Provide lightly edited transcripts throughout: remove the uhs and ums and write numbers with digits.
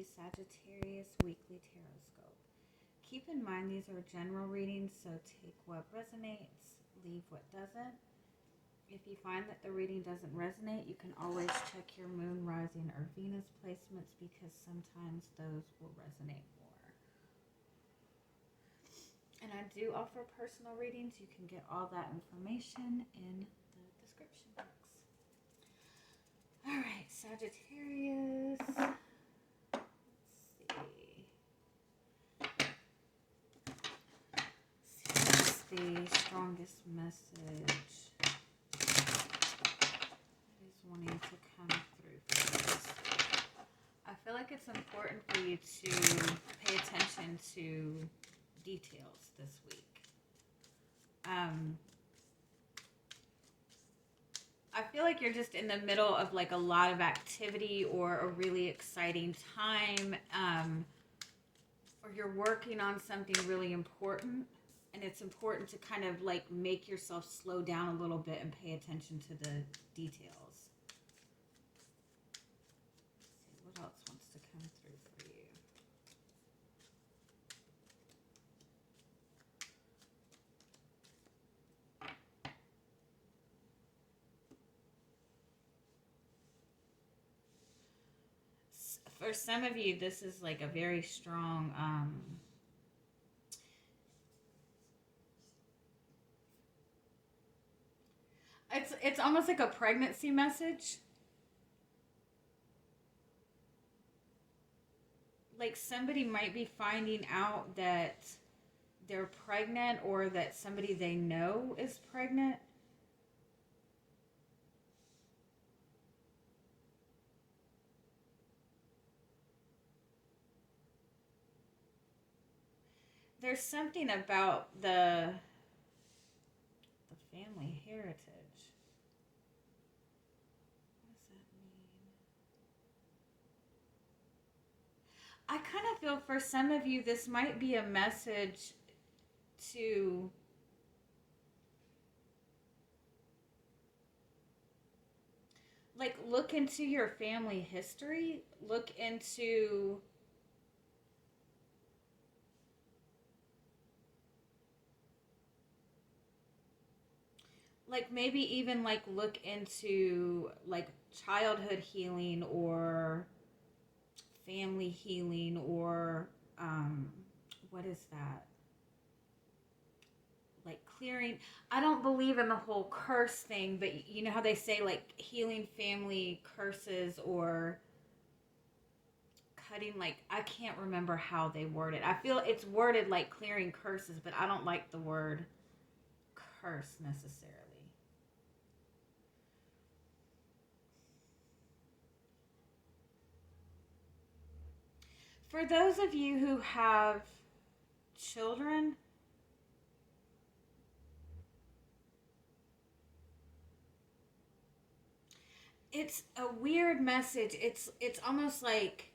the Sagittarius Weekly Tarotscope. Keep in mind these are general readings, so take what resonates, leave what doesn't. If you find that the reading doesn't resonate, you can always check your moon, rising, or Venus placements because sometimes those will resonate more. And I do offer personal readings. You can get all that information in the description box. All right, Sagittarius. Let's see. What's the strongest message that is wanting to come through for this? I feel like it's important for you to pay attention to details this week. I feel like you're just in the middle of like a lot of activity or a really exciting time, or you're working on something really important, and it's important to kind of like make yourself slow down a little bit and pay attention to the details. Let's see what else wants to come through for you. For some of you, this is like a very strong it's almost like a pregnancy message. Like somebody might be finding out that they're pregnant, or that somebody they know is pregnant. There's something about the family heritage. What does that mean? I kind of feel for some of you, this might be a message to like look into your family history, look into like maybe even like look into like childhood healing or family healing, or what is that? Like clearing. I don't believe in the whole curse thing, but you know how they say like healing family curses or cutting, like I can't remember how they word it. I feel it's worded like clearing curses, but I don't like the word curse necessarily. For those of you who have children, it's a weird message. It's almost like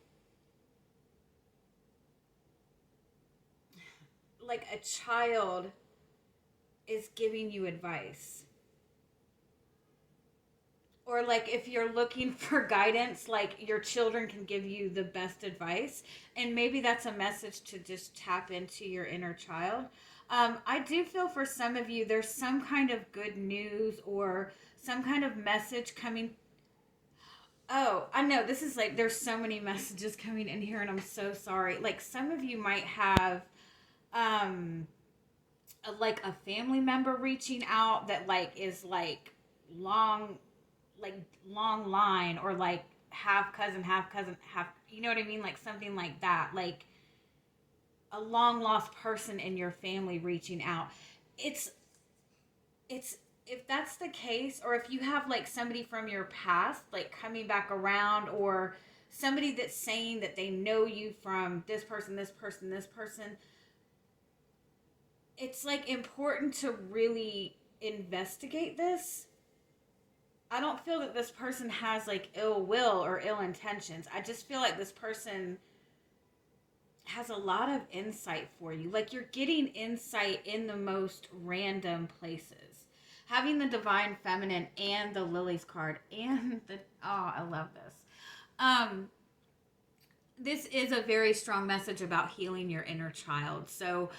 a child is giving you advice. Or like if you're looking for guidance, like your children can give you the best advice. And maybe that's a message to just tap into your inner child. I do feel for some of you, there's some kind of good news or some kind of message coming. Oh, I know. This is like, there's so many messages coming in here and I'm so sorry. Like some of you might have like a family member reaching out that like is like long line, or like half cousin, half, you know what I mean? Like something like that, like a long lost person in your family reaching out. It's if that's the case, or if you have like somebody from your past like coming back around, or somebody that's saying that they know you from this person, it's like important to really investigate this. I don't feel that this person has like ill will or ill intentions. I just feel like this person has a lot of insight for you. Like you're getting insight in the most random places. Having the Divine Feminine and the Lilies card and the, oh, I love this. this is a very strong message about healing your inner child. So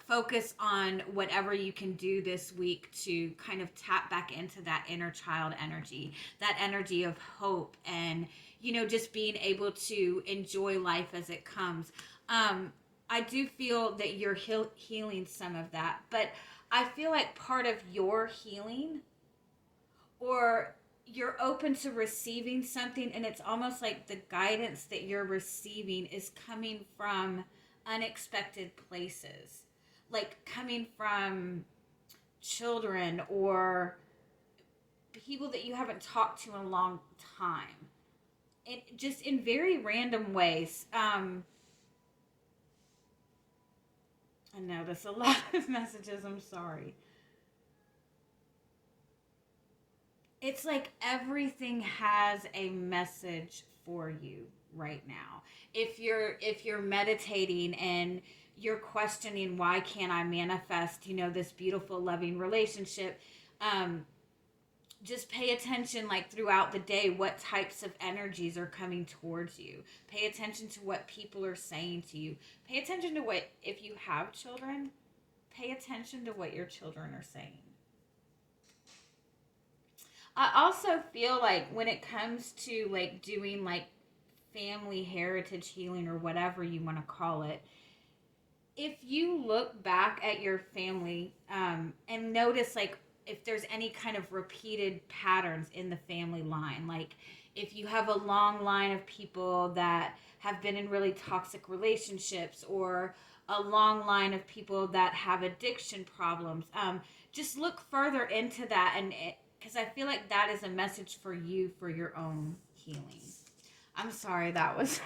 focus on whatever you can do this week to kind of tap back into that inner child energy, that energy of hope, and, you know, just being able to enjoy life as it comes. I do feel that you're healing some of that, but I feel like part of your healing, or you're open to receiving something, and it's almost like the guidance that you're receiving is coming from unexpected places, like coming from children or people that you haven't talked to in a long time, and just in very random ways. I know that's a lot of messages, I'm sorry. It's like everything has a message for you right now. If you're meditating and you're questioning, why can't I manifest, you know, this beautiful loving relationship, um just pay attention, like throughout the day, what types of energies are coming towards you. Pay attention to what people are saying to you. Pay attention to what, if you have children, pay attention to what your children are saying. I also feel like when it comes to like doing like family heritage healing or whatever you want to call it, if you look back at your family, and notice like if there's any kind of repeated patterns in the family line, like if you have a long line of people that have been in really toxic relationships, or a long line of people that have addiction problems, just look further into that, and because I feel like that is a message for you for your own healing. I'm sorry, that was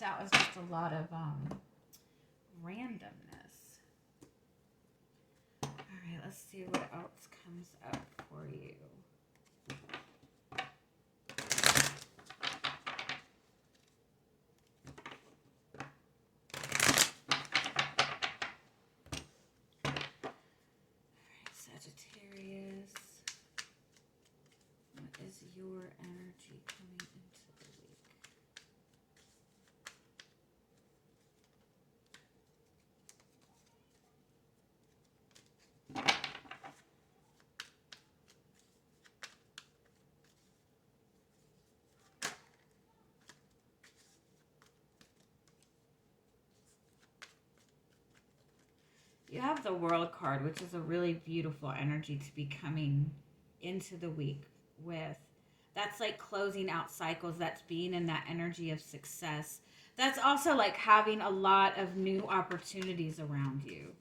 that was just a lot of randomness. All right, let's see what else comes up for you. All right, Sagittarius, what is your energy coming into the week? You have the World card, which is a really beautiful energy to be coming into the week with. That's like closing out cycles. That's being in that energy of success. That's also like having a lot of new opportunities around you.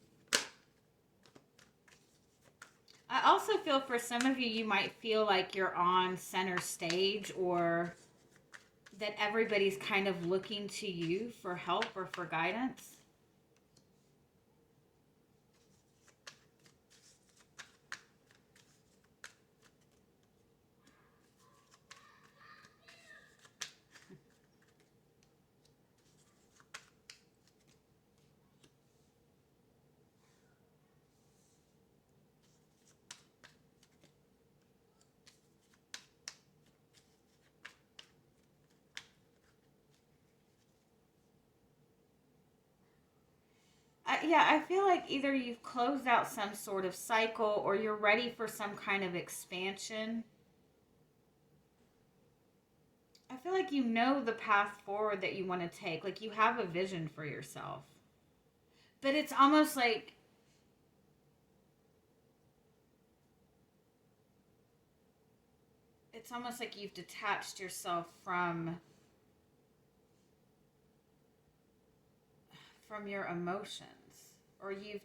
I also feel for some of you, you might feel like you're on center stage, or that everybody's kind of looking to you for help or for guidance. I feel like either you've closed out some sort of cycle, or you're ready for some kind of expansion. I feel like you know the path forward that you want to take. Like you have a vision for yourself. But it's almost like you've detached yourself from your emotions, or you've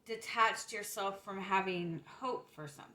detached yourself from having hope for something.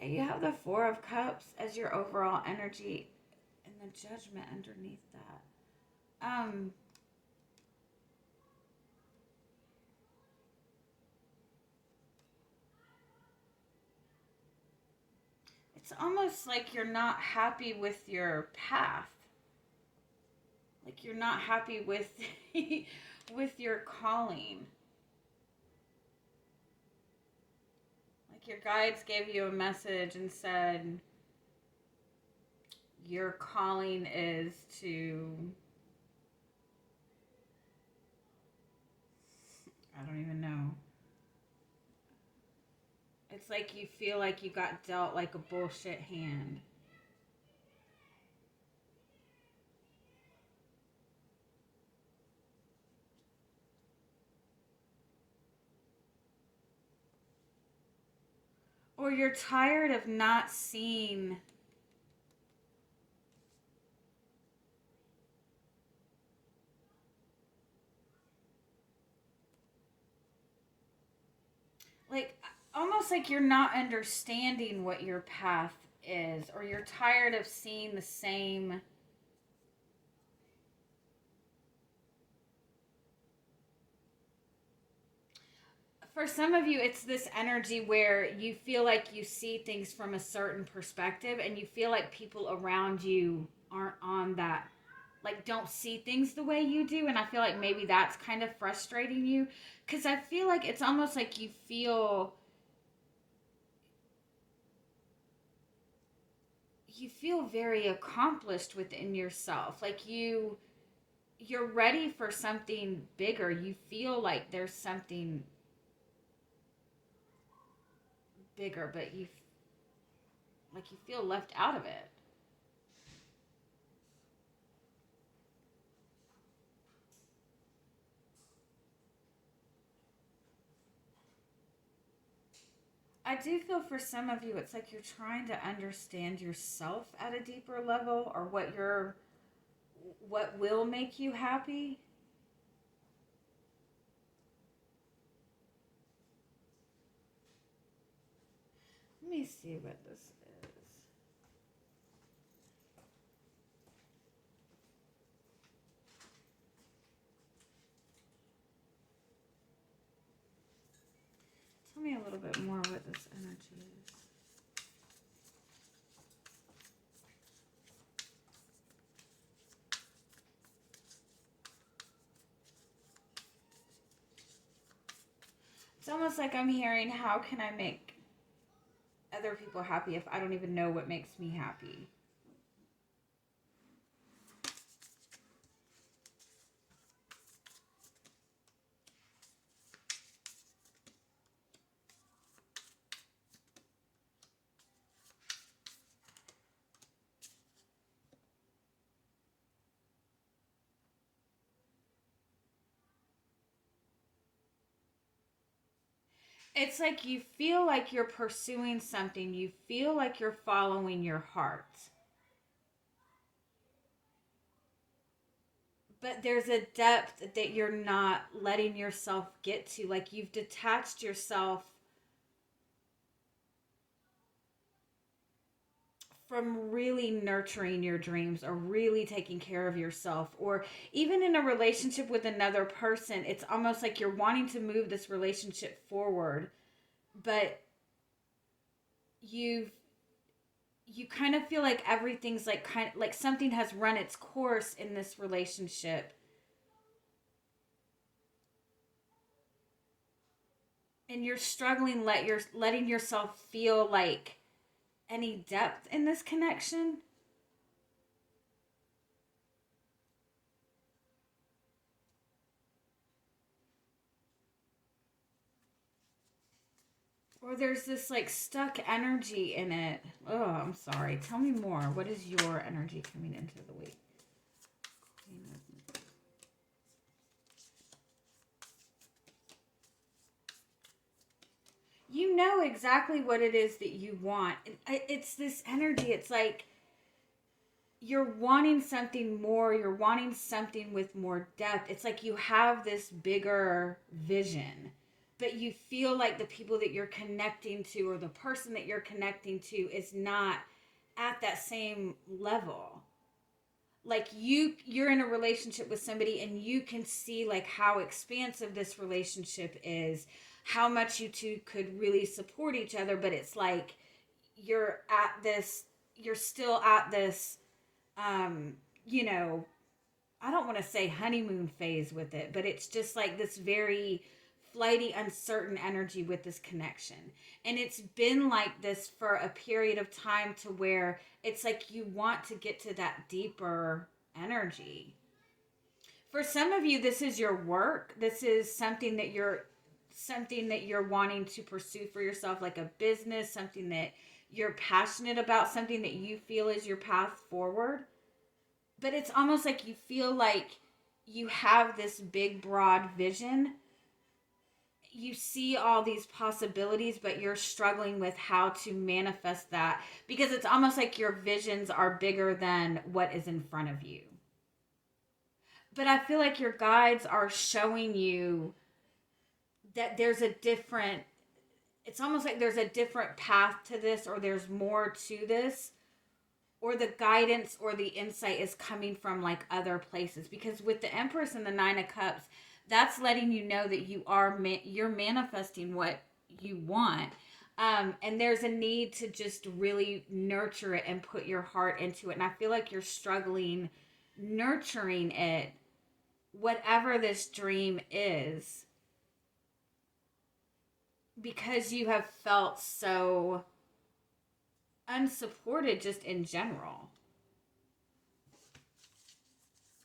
Okay, you have the Four of Cups as your overall energy and the Judgment underneath that. It's almost like you're not happy with your path. Like you're not happy with with your calling. Like your guides gave you a message and said your calling is to, I don't even know. It's like you feel like you got dealt like a bullshit hand. Or you're tired of not seeing like almost like you're not understanding what your path is, or you're tired of seeing the same. For some of you, it's this energy where you feel like you see things from a certain perspective and you feel like people around you aren't on that, like don't see things the way you do. And I feel like maybe that's kind of frustrating you, because I feel like it's almost like you feel very accomplished within yourself. Like you're ready for something bigger. You feel like there's something bigger, but you feel left out of it. I do feel for some of you, it's like you're trying to understand yourself at a deeper level, or what will make you happy. Let me see what this is. Tell me a little bit more what this energy is. It's almost like I'm hearing, how can I make other people happy if I don't even know what makes me happy? It's like you feel like you're pursuing something. You feel like you're following your heart. But there's a depth that you're not letting yourself get to. Like you've detached yourself from really nurturing your dreams, or really taking care of yourself, or even in a relationship with another person. It's almost like you're wanting to move this relationship forward, but you kind of feel like everything's like kind of like something has run its course in this relationship, and you're struggling letting yourself feel like any depth in this connection. Or there's this like stuck energy in it. Oh, I'm sorry. Tell me more. What is your energy coming into the week? You know exactly what it is that you want. It's this energy. It's like you're wanting something more. You're wanting something with more depth. It's like you have this bigger vision. but you feel like the people that you're connecting to or the person that you're connecting to is not at that same level. Like you're in a relationship with somebody and you can see like how expansive this relationship is, how much you two could really support each other, but it's like you're still at this you know, I don't want to say honeymoon phase with it, but it's just like this very flighty, uncertain energy with this connection. And it's been like this for a period of time to where it's like you want to get to that deeper energy. For some of you, this is your work. This is something that you're wanting to pursue for yourself, like a business, something that you're passionate about, something that you feel is your path forward. But it's almost like you feel like you have this big, broad vision. You see all these possibilities, but you're struggling with how to manifest that because it's almost like your visions are bigger than what is in front of you. But I feel like your guides are showing you that it's almost like there's a different path to this, or there's more to this, or the guidance or the insight is coming from like other places. Because with the Empress and the Nine of Cups, that's letting you know that you're manifesting what you want. And there's a need to just really nurture it and put your heart into it. And I feel like you're struggling nurturing it, whatever this dream is, because you have felt so unsupported just in general.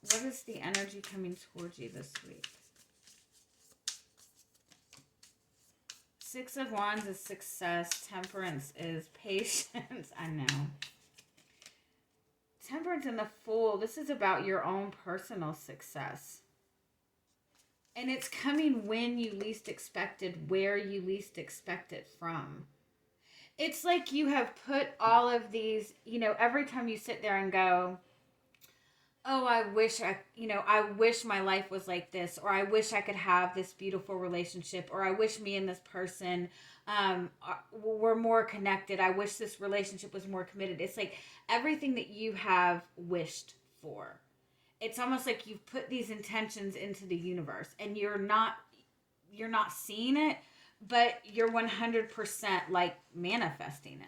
What is the energy coming towards you this week? Six of Wands is success. Temperance is patience. I know. Temperance and the Fool. This is about your own personal success. And it's coming when you least expected, where you least expect it from. It's like you have put all of these, every time you sit there and go, oh, I wish my life was like this, or I wish I could have this beautiful relationship, or I wish me and this person were more connected. I wish this relationship was more committed. It's like everything that you have wished for. It's almost like you've put these intentions into the universe and you're not seeing it, but you're 100% like manifesting it.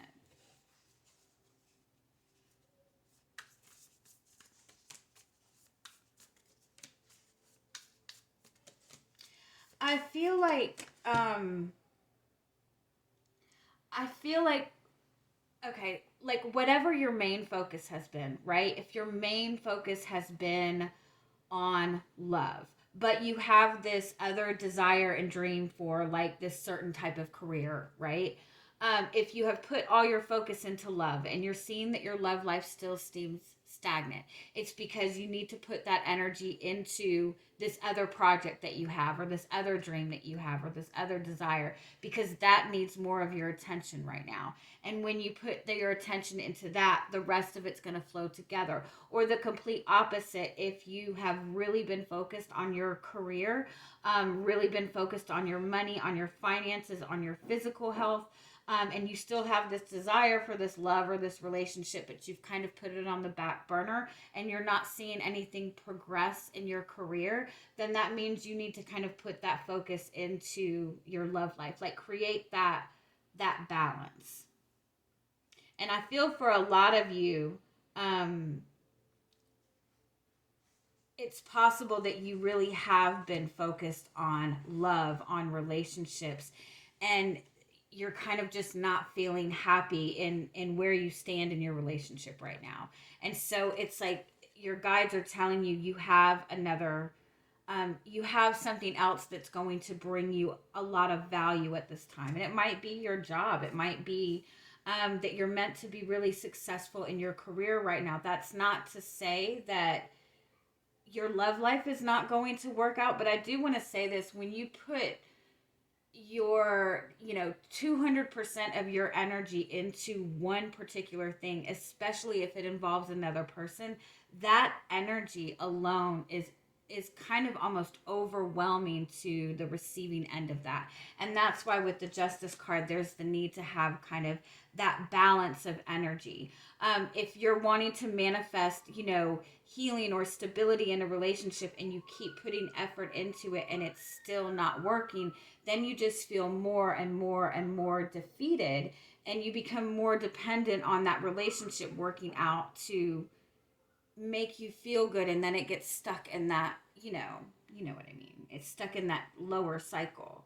I feel like, okay, like whatever your main focus has been, right? If your main focus has been on love, but you have this other desire and dream for like this certain type of career, right? If you have put all your focus into love and you're seeing that your love life still seems stagnant, it's because you need to put that energy into this other project that you have, or this other dream that you have, or this other desire, because that needs more of your attention right now. And when you put your attention into that, the rest of it's going to flow together. Or the complete opposite, if you have really been focused on your career, really been focused on your money, on your finances, on your physical health, and you still have this desire for this love or this relationship, but you've kind of put it on the back burner and you're not seeing anything progress in your career, then that means you need to kind of put that focus into your love life, like create that balance. And I feel for a lot of you, it's possible that you really have been focused on love, on relationships, and you're kind of just not feeling happy in where you stand in your relationship right now. And so it's like your guides are telling you you have you have something else that's going to bring you a lot of value at this time. And it might be your job. It might be that you're meant to be really successful in your career right now. That's not to say that your love life is not going to work out. But I do want to say this: when you put your 200% of your energy into one particular thing, especially if it involves another person, that energy alone is is kind of almost overwhelming to the receiving end of that. And that's why with the Justice card, there's the need to have kind of that balance of energy. If you're wanting to manifest, healing or stability in a relationship, and you keep putting effort into it and it's still not working, then you just feel more and more and more defeated, and you become more dependent on that relationship working out to make you feel good, and then it gets stuck in that, you know what I mean. It's stuck in that lower cycle.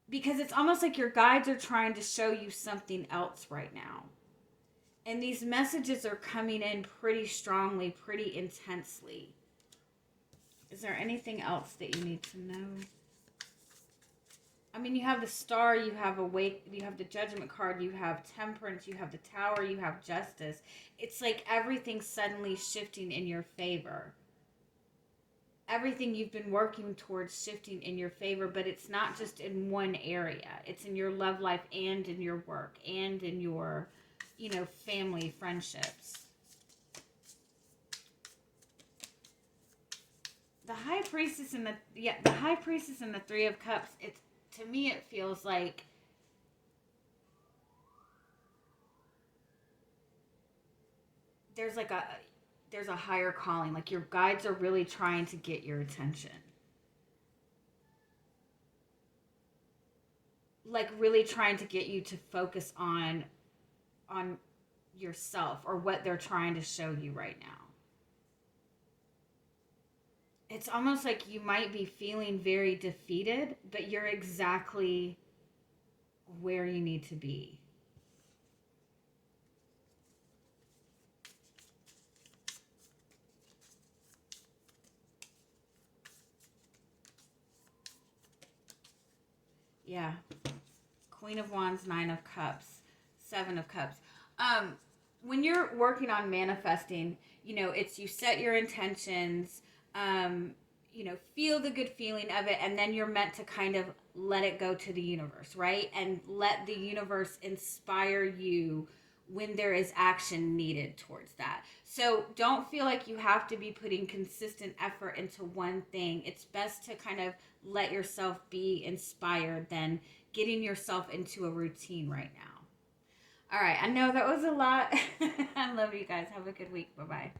Because it's almost like your guides are trying to show you something else right now. And these messages are coming in pretty strongly, pretty intensely. Is there anything else that you need to know? I mean, you have the Star, you have Awake, you have the Judgment card, you have Temperance, you have the Tower, you have Justice. It's like everything's suddenly shifting in your favor. Everything you've been working towards shifting in your favor, but it's not just in one area. It's in your love life and in your work and in your, family, friendships. The High Priestess and the Three of Cups, to me it feels like there's a higher calling, like your guides are really trying to get your attention. Like really trying to get you to focus on yourself, or what they're trying to show you right now. It's almost like you might be feeling very defeated, but you're exactly where you need to be. Yeah. Queen of Wands, Nine of Cups, Seven of Cups. When you're working on manifesting, it's you set your intentions, feel the good feeling of it, and then you're meant to kind of let it go to the universe, right? And let the universe inspire you when there is action needed towards that. So don't feel like you have to be putting consistent effort into one thing. It's best to kind of let yourself be inspired than getting yourself into a routine right now. All right, I know that was a lot. I love you guys. Have a good week. Bye-bye.